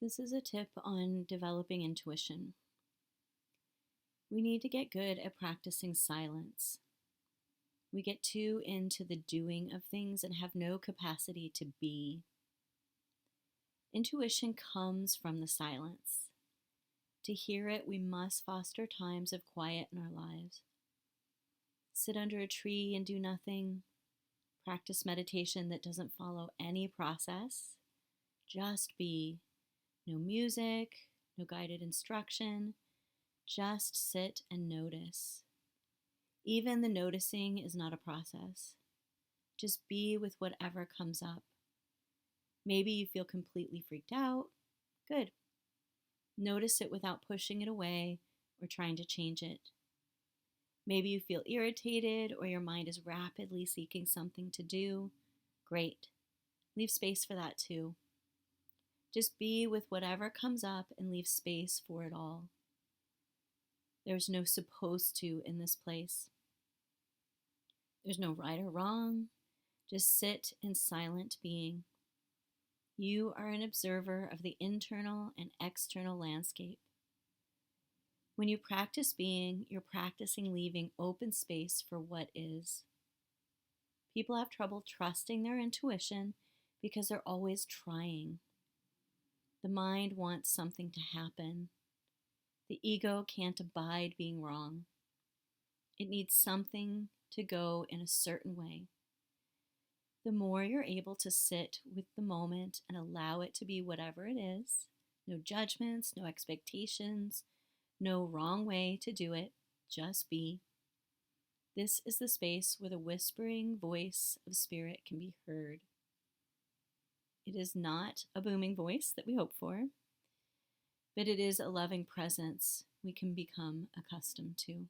This is a tip on developing intuition. We need to get good at practicing silence. We get too into the doing of things and have no capacity to be. Intuition comes from the silence. To hear it, we must foster times of quiet in our lives. Sit under a tree and do nothing. Practice meditation that doesn't follow any process. Just be. No music, no guided instruction. Just sit and notice. Even the noticing is not a process. Just be with whatever comes up. Maybe you feel completely freaked out. Good. Notice it without pushing it away or trying to change it. Maybe you feel irritated or your mind is rapidly seeking something to do. Great. Leave space for that too. Just be with whatever comes up and leave space for it all. There's no supposed to in this place. There's no right or wrong. Just sit in silent being. You are an observer of the internal and external landscape. When you practice being, you're practicing leaving open space for what is. People have trouble trusting their intuition because they're always trying. The mind wants something to happen. The ego can't abide being wrong. It needs something to go in a certain way. The more you're able to sit with the moment and allow it to be whatever it is, no judgments, no expectations, no wrong way to do it, just be. This is the space where the whispering voice of spirit can be heard. It is not a booming voice that we hope for, but it is a loving presence we can become accustomed to.